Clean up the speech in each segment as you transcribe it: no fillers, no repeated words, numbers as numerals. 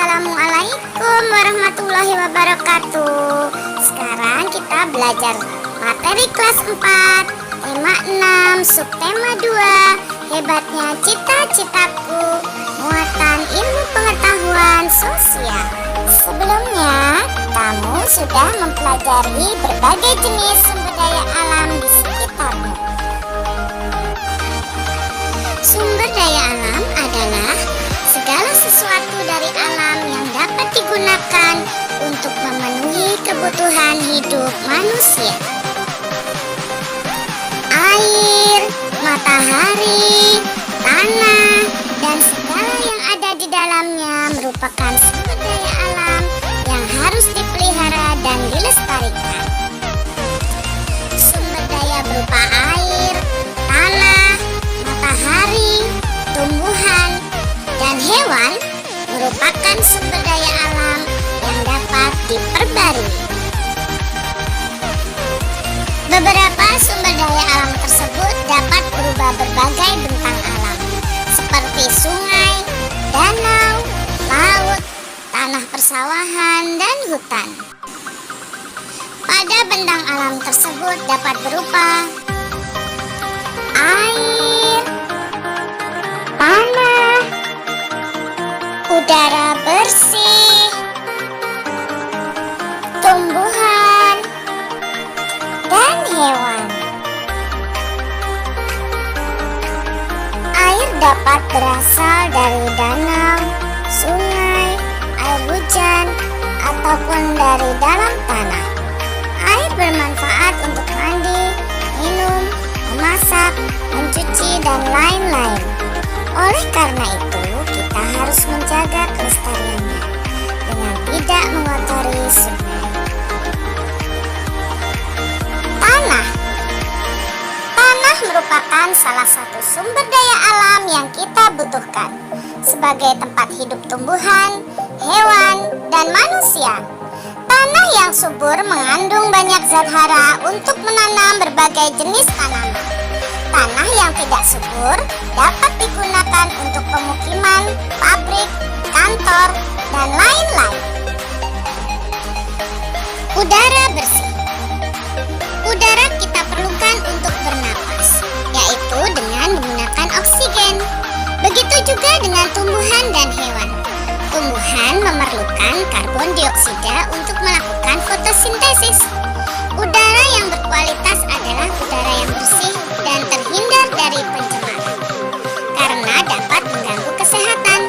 Assalamualaikum warahmatullahi wabarakatuh. Sekarang kita belajar materi kelas 4, tema 6, subtema 2, hebatnya cita-citaku, muatan ilmu pengetahuan sosial. Sebelumnya, kamu sudah mempelajari berbagai jenis sumber daya alam di sekitarmu. Sumber daya alam adalah segala sesuatu dari alam yang dapat digunakan untuk memenuhi kebutuhan hidup manusia. Air, matahari, tanah, dan segala yang ada di dalamnya merupakan sumber daya alam yang harus dipelihara dan dilestarikan. Sumber daya berupa air, tanah, matahari, tumbuhan, dan hewan merupakan sumber daya alam yang dapat diperbarui. Beberapa sumber daya alam tersebut dapat berubah berbagai bentang alam, seperti sungai, danau, laut, tanah persawahan, dan hutan. Pada bentang alam tersebut dapat berupa air, tanah, udara bersih, tumbuhan, dan hewan. Air dapat berasal dari danau, sungai, air hujan, ataupun dari dalam tanah. Air bermanfaat untuk mandi, minum, memasak, mencuci, dan lain-lain. Oleh karena itu, kita harus menjaga kelestariannya dengan tidak mengotori sungai. Tanah. Tanah merupakan salah satu sumber daya alam yang kita butuhkan sebagai tempat hidup tumbuhan, hewan, dan manusia. Tanah yang subur mengandung banyak zat hara untuk menanam berbagai jenis tanaman. Tanah yang tidak subur dapat digunakan untuk pemukiman, pabrik, kantor, dan lain-lain. Udara bersih. Udara kita perlukan untuk bernapas, yaitu dengan menggunakan oksigen. Begitu juga dengan tumbuhan dan hewan. Tumbuhan memerlukan karbon dioksida untuk melakukan fotosintesis. Udara yang berkualitas adalah udara yang bersih dan terhindar dari pencemaran, karena dapat mengganggu kesehatan.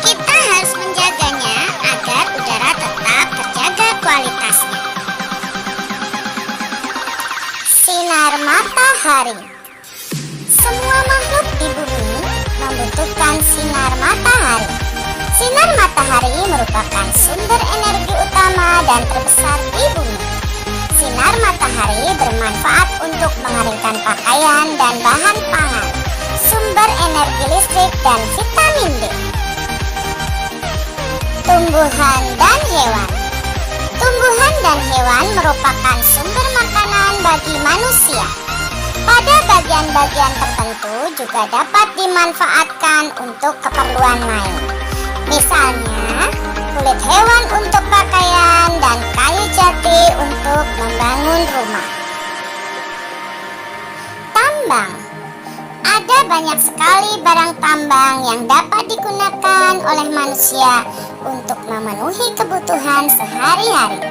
Kita harus menjaganya agar udara tetap terjaga kualitasnya. Sinar matahari. Semua makhluk di bumi membutuhkan sinar matahari. Sinar matahari merupakan sumber energi utama dan terbesar di bumi. Sinar matahari bermanfaat untuk mengeringkan pakaian dan bahan pangan, sumber energi listrik, dan vitamin D. Tumbuhan dan hewan. Tumbuhan dan hewan merupakan sumber makanan bagi manusia. Pada bagian-bagian tertentu juga dapat dimanfaatkan untuk keperluan lain. Misalnya, kulit hewan untuk pakaian dan kayu jati untuk membangun rumah. Tambang. Ada banyak sekali barang tambang yang dapat digunakan oleh manusia untuk memenuhi kebutuhan sehari-hari.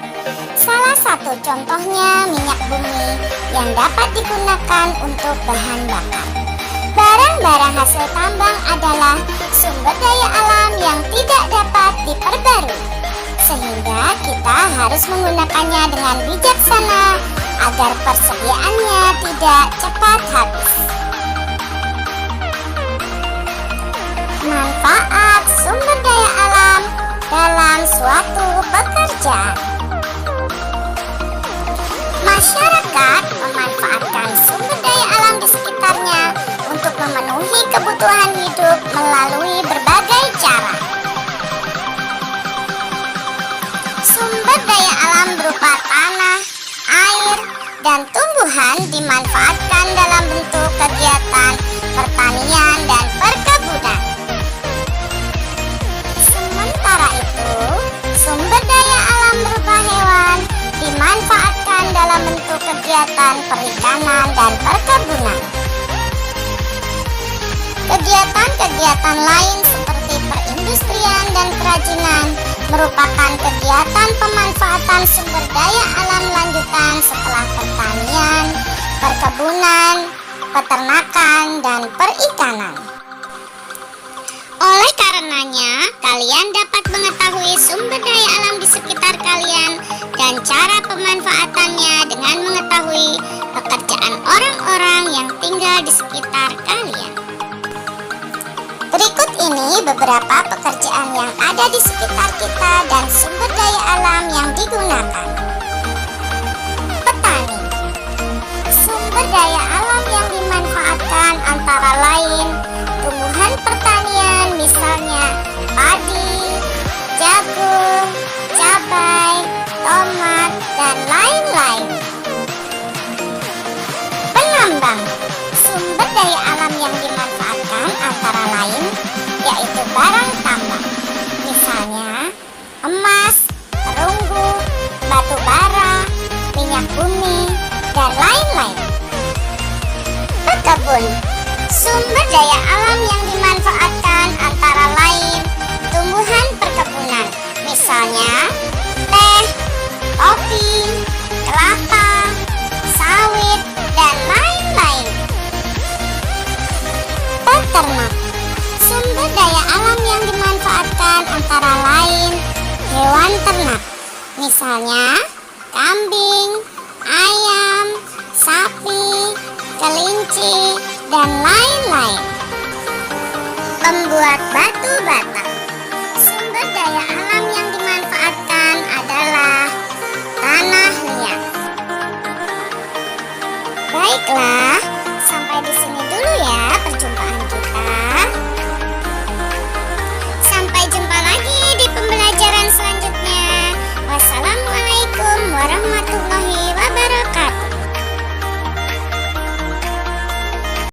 Salah satu contohnya minyak bumi yang dapat digunakan untuk bahan bakar. Barang-barang hasil tambang adalah sumber daya alam yang tidak dapat diperbarui, sehingga kita harus menggunakannya dengan bijaksana agar persediaannya tidak cepat habis. Manfaat sumber daya alam dalam suatu pekerjaan. Masyarakat memanfaatkan sumber daya alam di sekitarnya untuk memenuhi kebutuhan hidup melalui berbagai cara. Sumber daya alam berupa tanah, air, dan tumbuhan dimanfaatkan dalam bentuk kegiatan pertanian dan perkebunan. Sementara itu, kegiatan perikanan dan perkebunan. Kegiatan-kegiatan lain seperti perindustrian dan kerajinan merupakan kegiatan pemanfaatan sumber daya alam lanjutan setelah pertanian, perkebunan, peternakan, dan perikanan. Oleh karenanya, kalian dapat mengetahui sumber daya alam di sekitar kalian dan cara pemanfaatannya dengan mengetahui pekerjaan orang-orang yang tinggal di sekitar kalian. Berikut ini beberapa pekerjaan yang ada di sekitar kita dan sumber daya alam yang digunakan. Petani. Sumber daya alam yang dimanfaatkan antara lain tumbuhan pertanian, misalnya padi, jagung, cabai, tomat, dan lain-lain. Penambang. Sumber daya alam yang dimanfaatkan antara lain yaitu barang tambang, misalnya emas, perunggu, batu bara, minyak bumi, dan lain-lain. Pekebun. Sumber daya alam yang dimanfaatkan antara lain tumbuhan perkebunan, misalnya teh, kopi, kelapa, sawit, dan lain-lain. Peternak. Sumber daya alam yang dimanfaatkan antara lain hewan ternak, misalnya kambing, ayam, sapi, kelinci, dan lain-lain. Pembuat batu bata. Sumber daya alam yang